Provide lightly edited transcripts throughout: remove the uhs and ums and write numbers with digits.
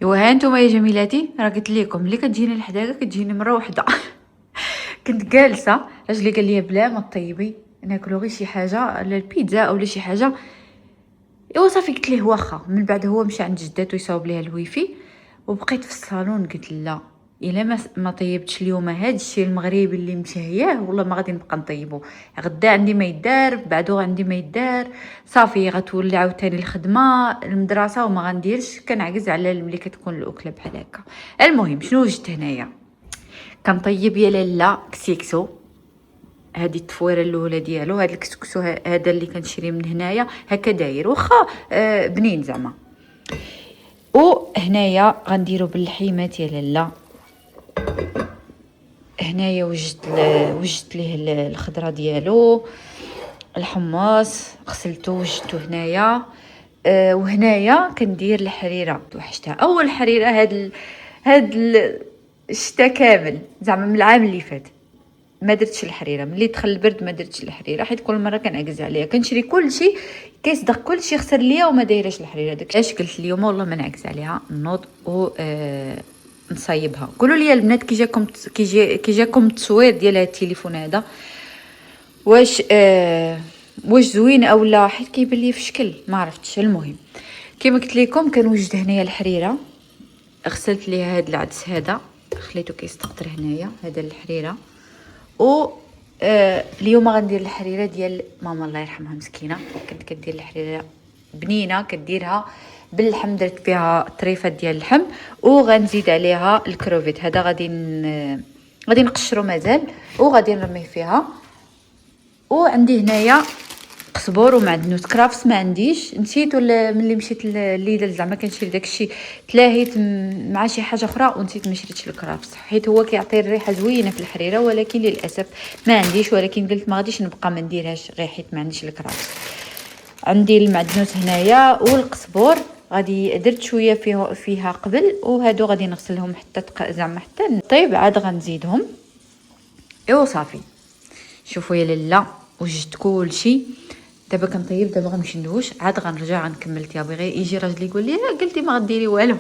ايوا ها نتوما يا جميلاتي، راه قلت لكم ملي كتجيني الحداقه كتجيني مره واحده. كنت جالسه، راجلي قال لي بلا ما طيبي ناكلو غير شي حاجه لا البيتزا اولا شي حاجه. ايوا صافي قلت ليه واخا. من بعد هو مشى عند جداتو يصاوب ليها الويفي، وبقيت في الصالون قلت لا الا ما طيبتش اليوم هاد الشيء المغربي اللي مشهياه والله ما غادي نبقى نطيبو. غدا عندي ما يدار، بعدو عندي ما يدار، صافي غتولي عاوتاني الخدمه المدرسه وما غنديرش. كنعكز على ملي كتكون الاكله بحال هكا. المهم شنو وجدت هنايا؟ كنطيب يا لاله كسيكسو. هذه التفويره الاولى ديالو، هذا الكسكسو هذا اللي كنشري من هنايا هكا داير واخا بنين زعما. وهنايا غنديرو باللحيمات يا لاله. هنايا وجدت ليه الخضره ديالو، الحمص غسلته وجدته هنايا. وهنايا كندير الحريره توحشتها. اول حريره الشتا كامل زعما من العام اللي فات ما درتش الحريره. ملي دخل البرد ما درتش الحريره حيت كل مره كنعكز عليها. كنشري كلشي كيصدق كلشي خسر ليا وما دايرش الحريره. داك علاش قلت اليوم والله ما نعكز عليها نوض و نصايبها. قولوا لي البنات كي جاكم التصوير ديال هذا التليفون هذا واش زوين اولا، حيت كيبان لي في شكل ما عرفتش. المهم كما قلت لكم كنوجد هنايا الحريره. غسلت ليها هذا العدس هذا خليته كيستقطر هنايا هذا الحريره. و اليوم غندير الحريره ديال ماما الله يرحمها مسكينه. كنت كدير الحريره بنينه كديرها باللحم، درت فيها طريفه ديال اللحم وغنزيد عليها الكروفيت. هذا غادي نقشرو مازال وغادي نرميه فيها. وعندي هنايا قزبور ومعدنوس. كرافس ما عنديش، نسيت ولا ملي مشيت لليدل زعما كنشري داكشي تلاهيت مع شي حاجه اخرى ونسيت ما شريتش الكرافس، حيت هو كيعطي الريحه زوينه في الحريره. ولكن للاسف ما عنديش، ولكن قلت ما غاديش نبقى ما نديرهاش غير حيت ما عنديش الكرافس. عندي المعدنوس هنايا والقزبور غادي درت شويه فيها قبل، وهادو غادي نغسلهم حتى زعما حتى طيب عاد غنزيدهم. ايوا صافي شوفوا يا لاله وجدت كلشي. دابا كنطيب، دابا غنمشي ندوش عاد غنرجع غنكمل طيابي. غير يجي راجلي يقول لي قلتي ما غديري والو.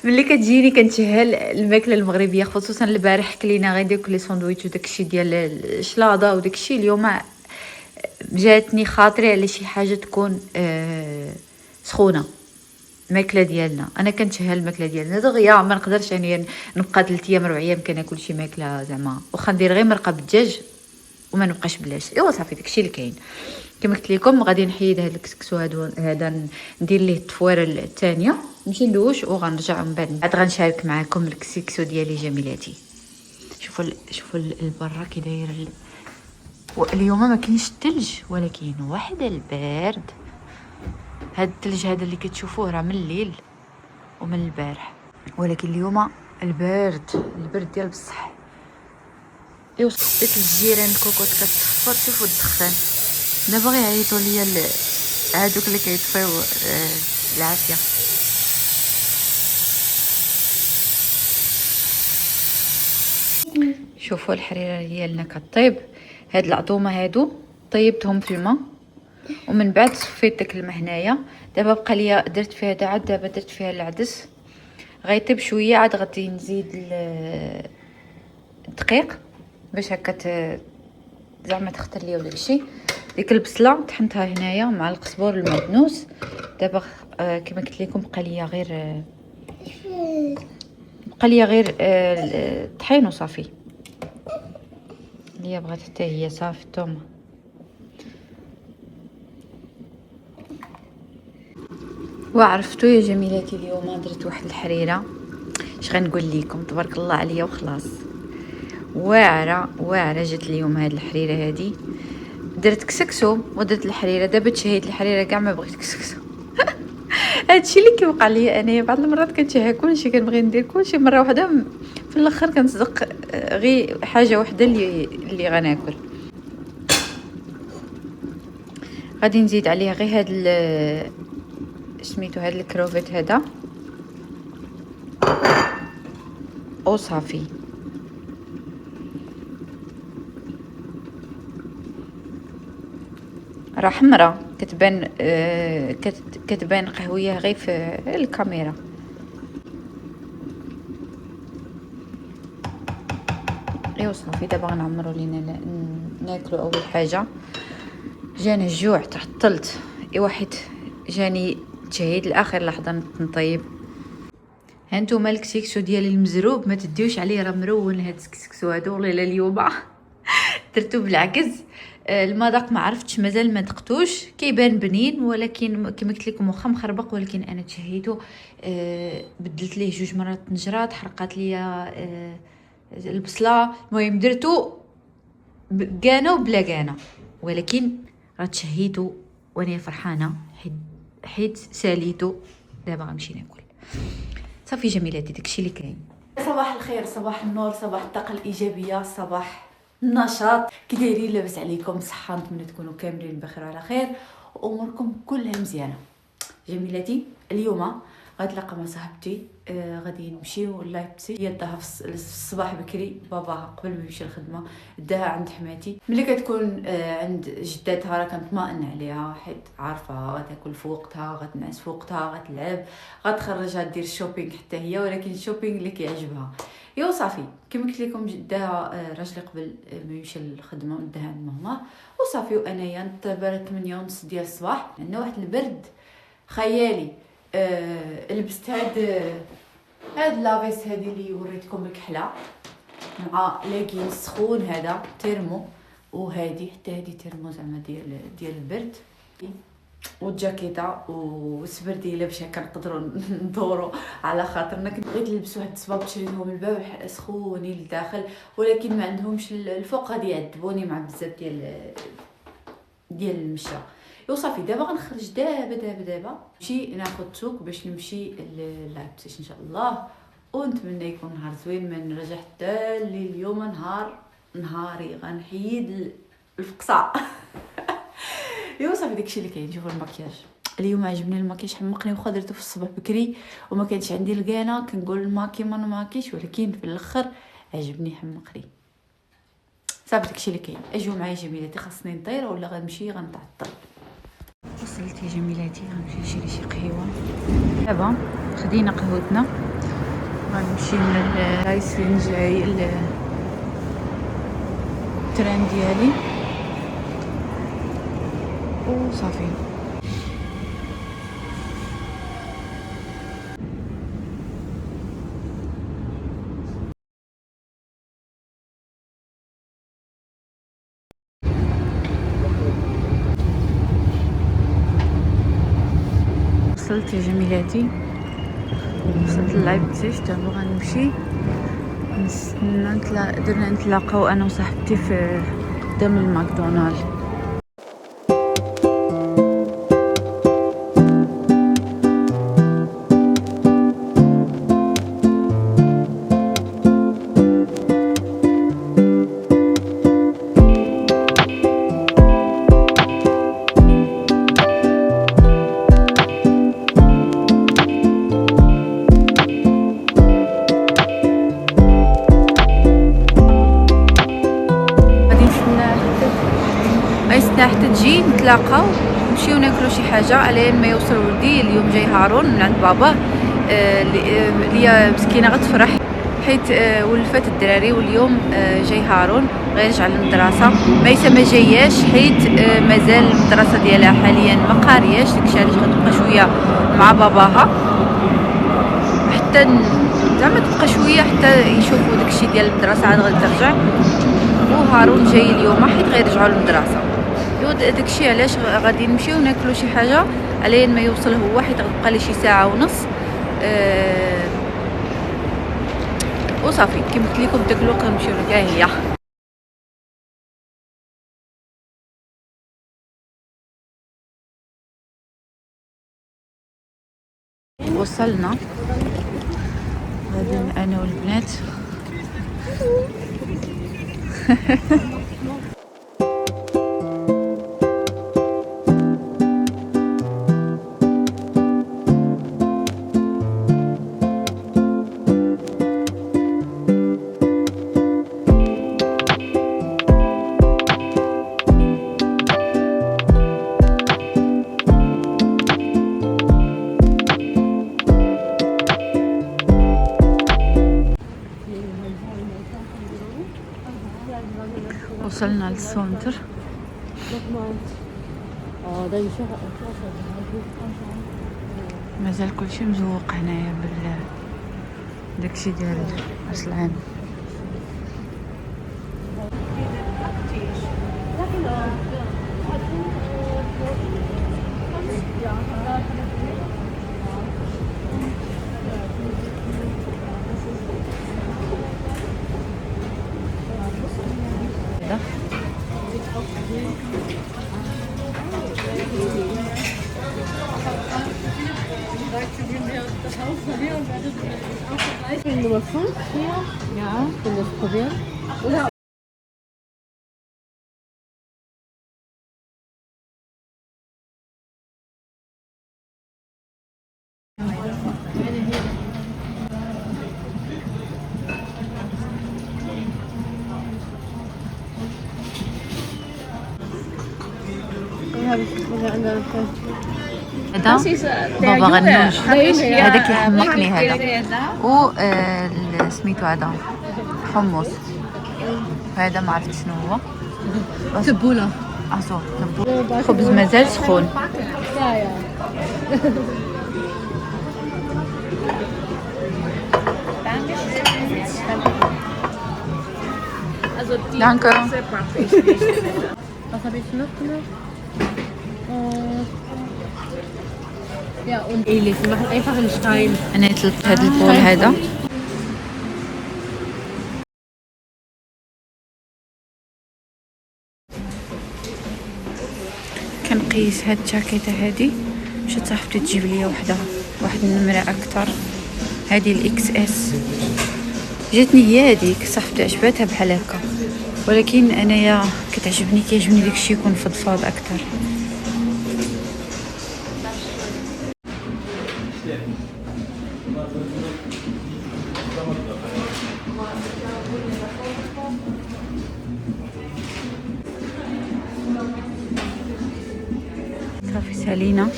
ملي كتجيني كنتشهى الماكله المغربيه، خصوصا البارح كلينا غير داك لي ساندويتش وداكشي ديال الشلاضه وداكشي. اليوم جاتني خاطري على شي حاجه تكون سخونه. الماكله ديالنا انا كنتشهى الماكله ديالنا دغيا، ما نقدرش يعني نبقى 3 ايام 4 ايام كناكل شي ماكله زعما. واخا ندير غير مرقه بالدجاج وما نبقاش بلاش. ايوا صافي داكشي اللي كاين. كما قلت لكم غادي نحيد هذا الكسكسو هذا ندير ليه التفويره الثانيه، نمشي ندوش وغنرجع من بعد عاد غنشارك معكم الكسكسو ديالي جميلاتي. شوفوا البرا كي داير اليوم ما كاينش الثلج ولكن واحد البارد. هاد الثلج هذا اللي كتشوفوه راه من الليل ومن البارح، ولكن اليوم البرد ديال بصح. ايوا ديك الجيران الكوكوط كتصفر. شوفوا الدخان دابا غيعيطوا ليا هادوك اللي كيطفيو العافيه. شوفوا الحريره ديالنا كطيب. هاد العظومه هادو طيبتهم في الماء ومن بعد صفيت داك الماء هنايا. دابا بقى ليا درت فيها دابا درت فيها العدس غيطيب شويه. عاد غادي نزيد الدقيق باش هكا زعما تختار ليا داكشي. ديك البصله طحنتها هنايا مع القزبور المعدنوس. دابا كما قلت لكم بقى ليا غير الطحين وصافي. اللي بغات حتى هي صافي الثومه. وعرفتوا يا جميلاتي اليوم درت واحد الحريره اش غنقول لكم تبارك الله عليا وخلاص. واعره جات اليوم هاد الحريره هادي. درت كسكسو ودرت الحريره. دابا تشهيت الحريره كاع ما بغيت كسكسو. هادشي اللي كيوقع لي انايا بعض المرات كنتشهى كلشي كنبغي ندير كلشي مره واحده في الاخر كنصدق غير حاجه واحده اللي غناكل. غادي نزيد عليها غير هاد سميتو هاد الكروفيت هذا وصافي. راه حمرا كتبان كتبان قهويه غير في الكاميرا. ايوا صافي دابا غنعمرو لينا ناكلو. اول حاجه جاني الجوع، تعطلت، ايوا حيت جاني تشهيد لاخر لحظه نطيب. هانتوما الكسكسو ديالي المزروب ما تديوش عليه، راه مرون هاد الكسكسو هادو. والله الا اليوم درتو بالعكس. المذاق ما عرفتش مازال ما دقتوش، كيبان بنين ولكن كما قلت لكم واخا مخربق، ولكن انا تشهيتو. بدلت ليه 2 مرات طنجرات، حرقات ليا البصله. المهم درتو كانه وبلا كانه، ولكن راه تشهيتو وانا فرحانه حيت ساليتو. دابا غنمشي ناكل. صافي جميلاتي، داكشي اللي كاين. صباح الخير، صباح النور، صباح الطاقه الايجابيه، صباح النشاط. كي دايرين؟ لاباس عليكم؟ صحه، نتمنى تكونوا كاملين بخير وعلى خير واموركم كلها مزيانه. جميلاتي اليوم غنتلاقى مع صاحبتي، غادي نمشيو لايبتي. هي داها في الصباح بكري، باباها قبل ما يمشي الخدمه داها عند حماتي. ملي كتكون عند جداتها راه كنطمئن عليها، حيت عارفه غتاكل في وقتها، غتنعس في وقتها، غتلعب، غتخرجها دير الشوبينغ حتى هي، ولكن الشوبينغ اللي كيعجبها. ايوا صافي كما قلت لكم داها راجلي قبل ما يمشي للخدمه داها عند ماما وصافي. وانايا دابا 8:30 ديال الصباح، عندنا واحد البرد خيالي. لبست هاد لافيس هادي اللي وريتكم الكحله، مع لاكين سخون هذا تيرمو، وهادي حتى هادي تيرمو زعما ديال البرد، والجاكيطه والسبرديله باش هكا نقدروا ندوروا على خاطرنا. كنت بغيت نلبس واحد الصباب شريتهم الباب سخونين لداخل، ولكن ما عندهمش الفوق، غادي يعذبوني مع بزاف ديال المشى. وصافي دابا غنخرج دابا نمشي ناخذ سوق باش نمشي لايبزيغ ان شاء الله، ونتمنى يكون نهار زوين. ما نرجع حتى الليل. اليوم نهاري غنحيد الفقصه. ايوا صافي داكشي اللي كاين. شوفوا المكياج اليوم عجبني، المكياج حمقني، واخا درتو في الصباح بكري وما كانش عندي الكانه كنقول الماكي ما نماكيش، ولكن في الاخر عجبني حمقني. صافي داكشي اللي كاين. اجيو معايا جميلاتي، خاصني نطير ولا غنمشي غنتعطل. وصلت يا جميلاتي، غنمشي نشري شي قهوه. دابا خدينا قهوتنا، غنمشي من البلايص فين جاي التران ديالي وصافي. وصلت يا جميلاتي، وصلت لايبزيغ. دابا غنمشي نستنى درنا نتلاقاو انا وصاحبتي في قدام الماكدونالد. حتى تجي نتلاقاو نمشيو ناكلو شي حاجه على ما يوصل ولدي. اليوم جاي هارون من عند باباه، اللي مسكينه غتفرح حيت ولفات الدراري، واليوم جاي هارون غيرجع للمدرسه. ميسه ما جاياش حيت مازال المدرسه ديالها حاليا ما قارياش، داكشي علاش غتبقى شويه مع باباها حتى زعما تبقى شويه حتى يشوفوا داكشي ديال المدرسه، عاد غادي ترجع. وهارون جاي اليوم حيت غيرجعوا للمدرسه. داكشي علاش غادي نمشيو ناكلو شي حاجه على ما يوصل هو، حيت غتبقى لي شي ساعه ونص. وصافي كما قلت لكم داك الوقت غنمشيو كاع هي. وصلنا غادي انا والبنات. وصلنا للسونتر. مازال كلشي مزوق هنايا داكشي ديال راس العام. Nummer 5 hier. Ja. Können wir das probieren? Oder? هذا بابا غنوج، هذا كيحمقني هذا، و سميتو هذا حمص، هذا ما عرفت شنو هو. تبوله. خبز مازال سخون. Danke. Was habe ich noch gemacht? Ja, und ähnlich. Wir machen einfach einen Stein. أنا طلبت هذا البول هذا. كنقيس هاد الجاكيطه هادي، مشات صاحبتي تجيب لي واحد النمره اكثر، هادي الاكس اس. جاتني هي هذيك صاحبتي عجبتها بحال هكا، ولكن انايا كيعجبني داكشي يكون فضفاض اكثر. صافي سالينا.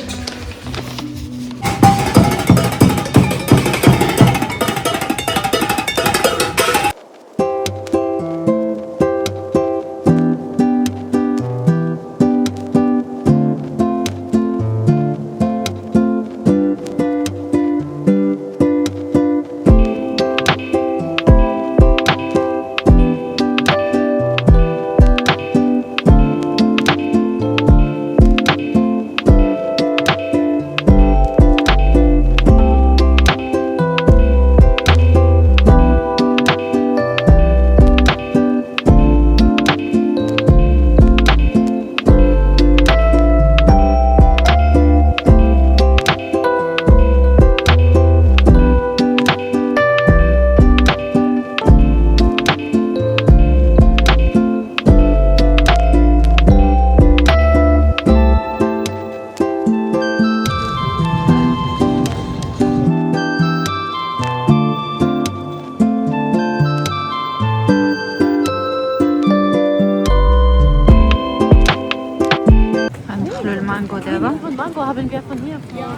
Mango haben wir von hier. Ja.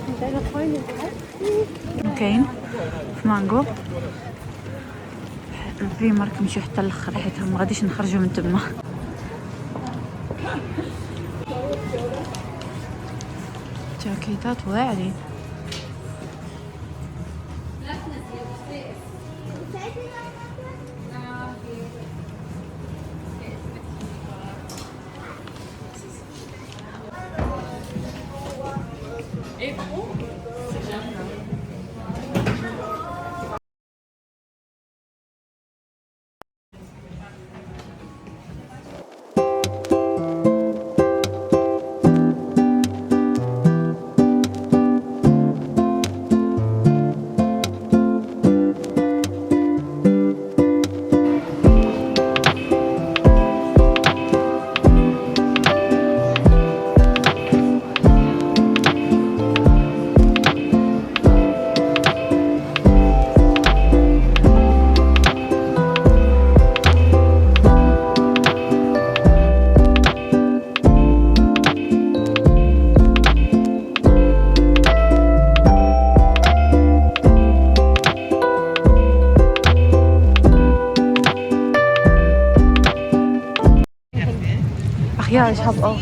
Mit deiner Freundin auch? كاين في مانغو البريمارك نمشيو حتى الاخر حيت ما غاديش نخرجوا من تما. جاكيتات واعرين. Ja, ich habe auch.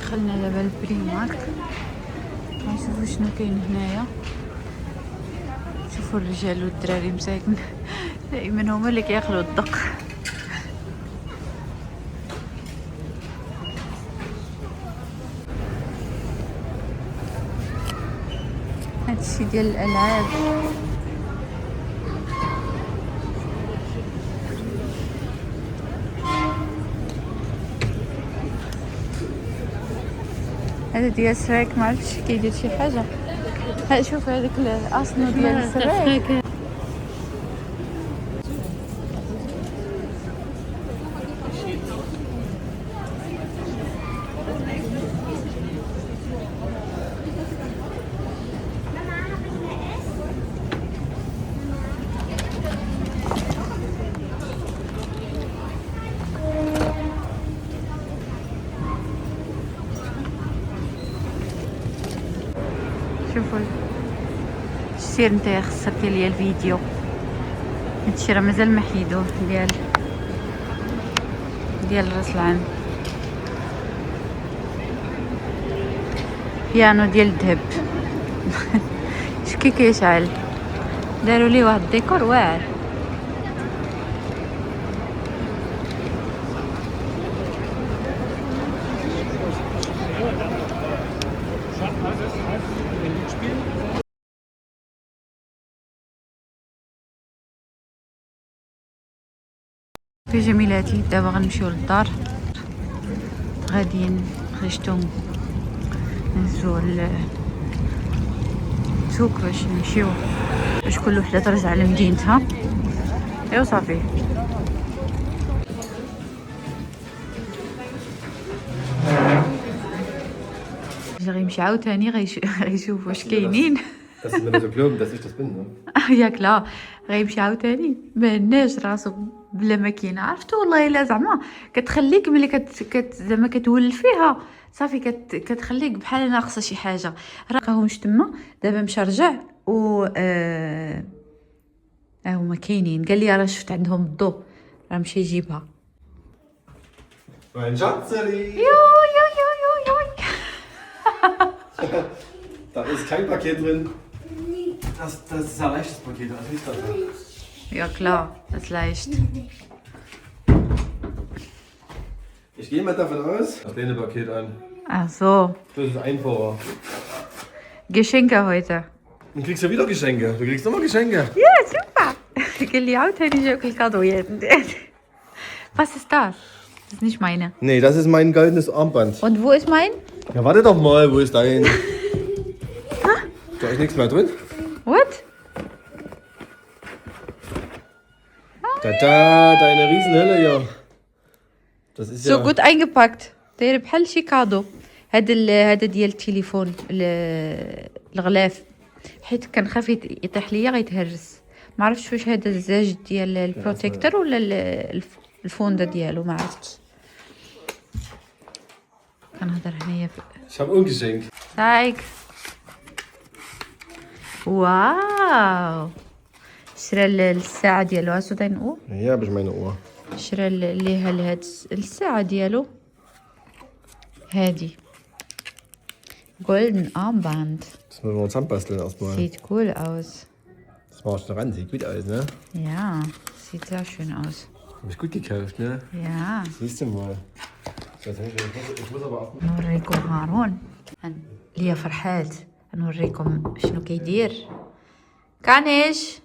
دخلنا دابا البري مارك، غنشوفو شنو كاين هنايا. شوفوا الرجال والدراري مساكن دائما هما اللي كياكلوا الدق. هادشي ديال الالعاب. هذا ديال سراك، معرفتش كيدير شي حاجه. ها شوف هذاك الاصنو ديال سراك. شوفوا سير نتايا خسرتي ليا الفيديو. هادشي راه مازال ما حيدوه ديال راس العام. بيانو ديال الذهب. شكي كيشعل، داروا ليه واحد الديكور واعر. في جميلاتي دابا غنمشيو للدار، غاديين خرجتو نهزو السوق باش نمشيو، باش كل وحده ترجع لمدينتها. ايوا صافي. غيمشي عاوتاني غيشوف واش كاينين. Das ist mir so glauben, dass ich das bin, ne? ياك لا، غيمشي عاوتاني مهناش راسو بلا ما كاين. عرفتو والله الا زعما كتخليك ملي زعما كتولف فيها صافي كتخليك بحال ناقصه شي حاجه. راهمش تما دابا مشى رجع و هما كاينين. قال لي راه شفت عندهم الضو، راه مشى يجيبها. Mein Schatzeli! يو يو يو يو يو. Da ist kein Paket drin. Das ist ein leichtes Paket, das ist das. Ja klar, das leicht. Ich gehe mal davon aus, ich lehne Paket an. Ach so, Das ist einfacher. Geschenke heute. Dann kriegst du wieder Geschenke. Du kriegst immer Geschenke. Ja, super. قال لي عاوتاني جاوك الكادويات. Was ist das? Das ist nicht meine. Nee, das ist mein goldenes Armband. Und wo ist mein? Ja, warte doch mal, wo ist dein? Da ist nichts mehr drin. What? Da, deine Riesenhülle hier. Das ist So gut eingepackt. داير بحال شي كادو. هذا ديال التليفون الغلاف، حيت كنخاف يطيح ليا غيتهرس. ما عرفتش واش هذا الزاج ديال البروتيكتور ولا الفونده ديالو، ما عرفتش. كنهضر هنايا Ich habe ungeschenkt. Zeig. واو، شرا الساعه ديالو. اسو نقول Hier habe ich meine Uhr. شرا ليها لهاد الساعه ديالو هادي golden Armband. Das müssen wir uns anbasteln erstmal. Sieht cool aus. Das war schon ran, sieht gut aus, ne? Ja, sieht sehr schön aus. Hab ich gut gekauft, ne? Ja. Siehst du mal. Ich muss aber auch... نوريكم هارون ليا فرحات. نوريكم شنو كيدير. كانيش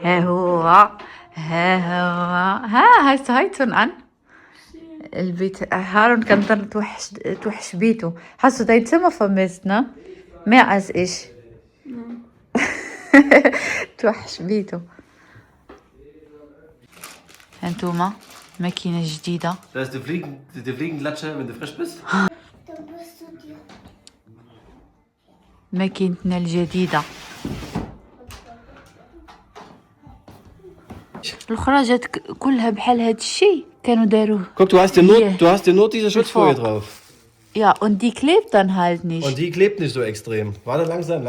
ها هو هاي هايتون عن البيت. هارون كنضر توحش بيتو. Hast du dein Zimmer vermisst, ne? Mehr als ich. توحش بيتو. هانتوما ماكينة جديدة. Da ist die Fliegenklatsche, wenn du frisch bist. ماكينتنا الجديدة. الاخرى جات كلها بحال هاد الشيء كانوا داروه. Guck, du hast dir nur diese Schutzfolie drauf. Ja, und die klebt dann halt nicht. Und die klebt nicht so extrem. Warte, langsam.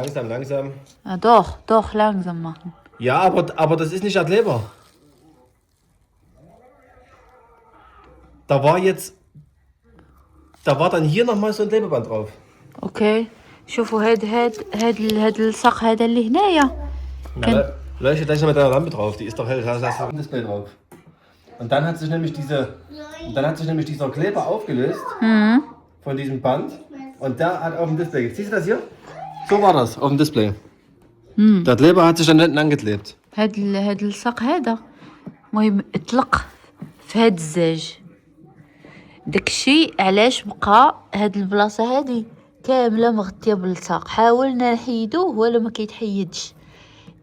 Ah, doch, langsam machen. Ja, aber das ist nicht Adleber. Da war dann hier nochmal so ein Klebeband drauf. اوكي شوفوا هاد الساق هذا اللي هنايا Na, leuchte gleich noch mit deiner Lampe drauf. Die ist doch hell, da hast du ein Display drauf. Und dann hat sich nämlich dieser Kleber aufgelöst von diesem Band und der hat auf dem Display. Siehst du das hier? So war das auf dem Display. Der Kleber hat sich dann hinten angeklebt. هاد الساق هذا المهم اطلق في هاد الزاج. داكشي علاش بقى هاد البلاصه هادي كامله مغطيه بالساق. حاولنا نحيدوه ولا ما كيتحيدش.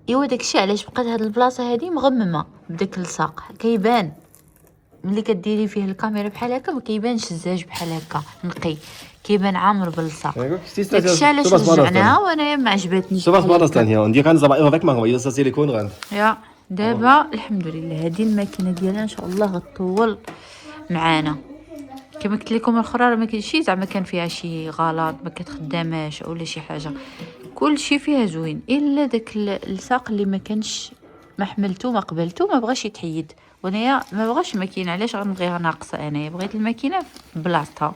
ايوا داكشي علاش بقات هاد البلاصه هادي مغممه بداك الساق. كيبان ملي كديري فيه الكاميرا بحال هكا ما كيبانش الزاج بحال هكا نقي. كيبان عامر بالساق. داكشي علاش رجعناها وانا ما عجبتنيش. So was war das dann hier. Und hier kannst du aber immer wegmachen, weil hier ist das Silikonrand. يا دابا الحمد لله هذه الماكينه ديالها ان شاء الله غطول معانا. كما قلت لكم الاخرى راه ما كاينش زعما كان فيها شي غلط ما كتخداماش اولا شي حاجه. كل شيء فيها زوين الا داك الساق اللي ما كانش ما حملتو ما قبلتو ما بغاش يتحيد. وانايا ما بغاش الماكينه. علاش غنبغيها ناقصه؟ انايا بغيت الماكينه في بلاصتها.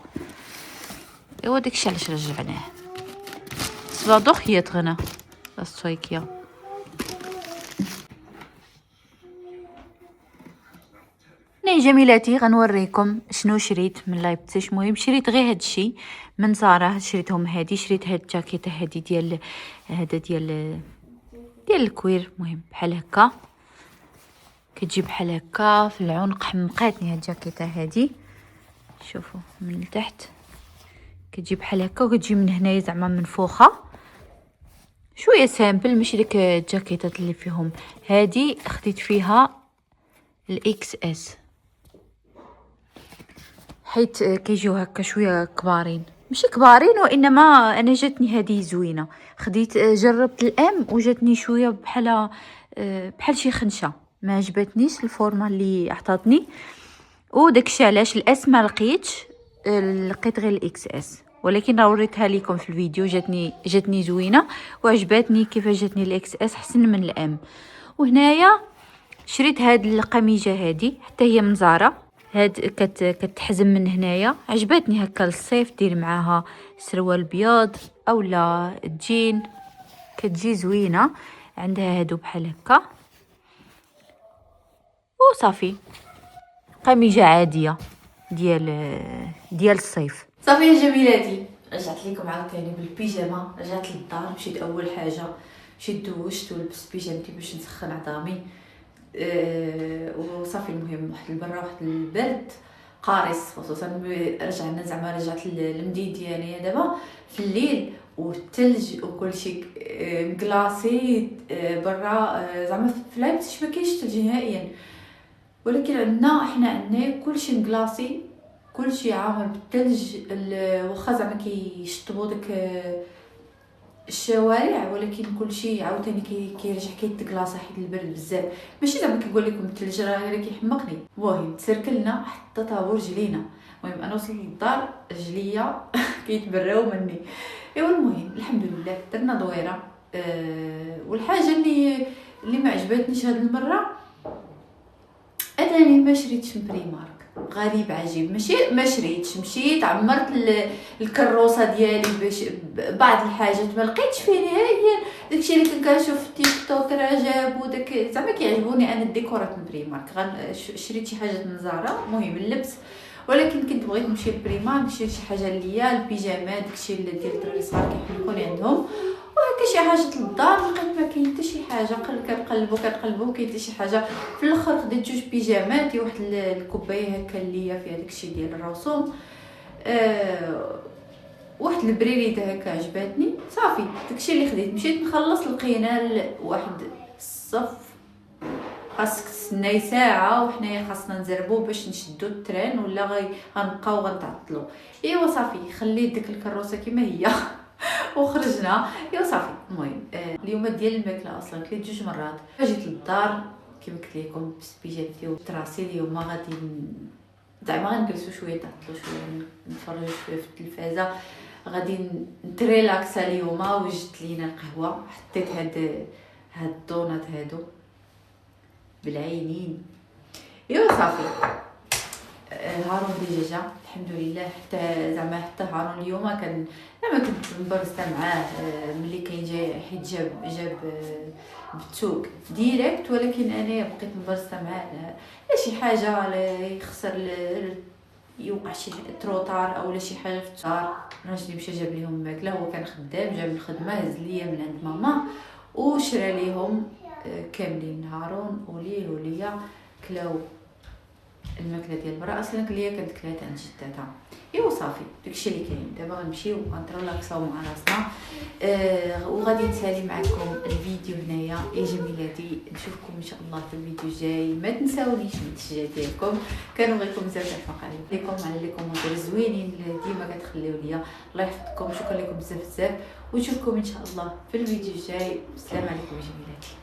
ايوا داكشي علاش رجعناه. صبا دوخ هي تغنى الصويكيه. جميلاتي غنوريكم شنو شريت من لايبتسيش. المهم شريت غير هادشي من زارا. شريتهم هادي. شريت هاد الجاكيته هادي ديال هذا ديال الكوير. المهم بحال هكا كتجي بحال هكا في العنق. حمقاتني هاد الجاكيته هادي. شوفوا من التحت كتجي بحال هكا وكتجي من هنايا زعما منفوخه شويه سامبل. ماشي داك الجاكيتات اللي فيهم. هادي خديت فيها الاكس اس حيت كيجيو هكا شويه كبارين. ماشي كبارين وانما انا جاتني هذه زوينه. خديت جربت الام وجاتني شويه بحال شي خنشه. ما عجبتنيش الفورمه اللي عطاتني وداكشي علاش الاس ما لقيت غير الاكس اس. ولكن راه وريتها لكم في الفيديو. جاتني زوينه وعجبتني كيفاش جاتني الاكس اس احسن من الام. وهنايا شريت هاد القميجه هادي حتى هي من زارا. هاد كتحزم من هنايا. عجبتني هكا للصيف. دير معاها سروال بياض اولا الجين كتجي زوينه. عندها هادو بحال هكا وصافي. قميجه عاديه ديال الصيف. صافي يا جميلاتي رجعت لكم عاوتاني بالبيجامه. رجعت للدار. مشيت اول حاجه مشيت دوشت ولبست بيجامتي باش نسخن عظامي. وصافي. المهم واحد البرا واحد البرد قارص خصوصا رجعت للمدينه ديالي دابا في الليل والثلج وكل شيء مكلاصي برا. زعما في لايبتسيش ما كاينش ثلج نهائيا. ولكن عندنا كل شيء مكلاصي. كل شيء عامر بالثلج. واخا زعما كيشطبوا داك الشوارع ولكن كل شيء عاوتاني كيرجع كيتكلاص حيت البرد بزاف. ماشي زعما كنقول لكم الثلج راه كيحمقني. المهم تسركلنا حتى طابور رجلينا. المهم انا وصلت للدار رجليا كيتبراو مني. ايوا المهم الحمد لله درنا دويره. والحاجه اللي ما عجبتنيش هاد المره انني ما شريتش من بريمارك. غريب عجيب. ما شريتش. مشيت عمرت الكروسه ديالي باش بعض الحاجات ما لقيتش فيه نهائيا. داكشي اللي كنت كنشوف في تيك توك راه جابوا داك زعما كيعجبوني انا الديكورات من بريمارك. شريت شي حاجات من زارا المهم اللبس. ولكن كنت بغيت نمشي لبريمارك نشري شي حاجه ليا البيجامات داكشي اللي ديال الدراري صغار كيحبوني عندهم. وهكا شي حاجه للدار لقيت ما كاين حتى شي حاجه. كنقلبوا كاين حتى شي حاجه. في الاخر خديت جوج بيجامات واحد الكوبايه هكا اللي هي فيها داكشي ديال الرسوم. واحد البريريد هكا عجبتني. صافي داكشي اللي خديت. مشيت نخلص لقينا واحد الصف. خاصك تستناي ساعه وحنايا خاصنا نزربوا باش نشدو التران ولا غنبقاو غنتعطلوا. ايوا صافي خليت ديك الكروسه كما هي وخرجنا. ايوا صافي. المهم اليوم ديال الماكله اصلا كليت جوج مرات. جيت للدار كيما قلت لكم بيجاتي وتراسي اليوم غادي زعما غنجلسوا شويه نعطلوا شويه نتفرجوا شويه في التلفازه، غادي نتريلاكسا اليوم. وجدت لينا القهوه، حطيت هاد الدونات هادو بالعينين. ايوا صافي هارون دجاجه الحمد لله. حتى زعما حتى هارون اليوم كان لما كنت مبرزه معاه ملي كاين جاي حيت جاب بتوك ديريكت، ولكن انا بقيت مبرزه معاه لا شي حاجه لا يخسر يوقع شي تروطار او لا شي حاجه في الدار. راجلي مشى جاب ليهم ماكله، هو كان خدام جاب الخدمه هز ليا من عند ماما وشرى ليهم كاملين هارون وليا كلاو الماكله ديال برا. اصلا كليا كانت كلات عند جدتها. ايوا صافي داكشي اللي كاين. دابا غنمشيو غنتريلاكساو مع راسنا وغادي نسالي معكم الفيديو هنايا يا جميلاتي. نشوفكم ان شاء الله في الفيديو الجاي. ما تنساونيش من التشجيع ديالكم، كانوا غيكم بزاف الفقر لكم على لي كومونتير زوينين اللي ديما كتخليو ليا. الله يحفظكم، شكرا لكم بزاف ونشوفكم ان شاء الله في الفيديو الجاي. السلام عليكم يا جميلاتي.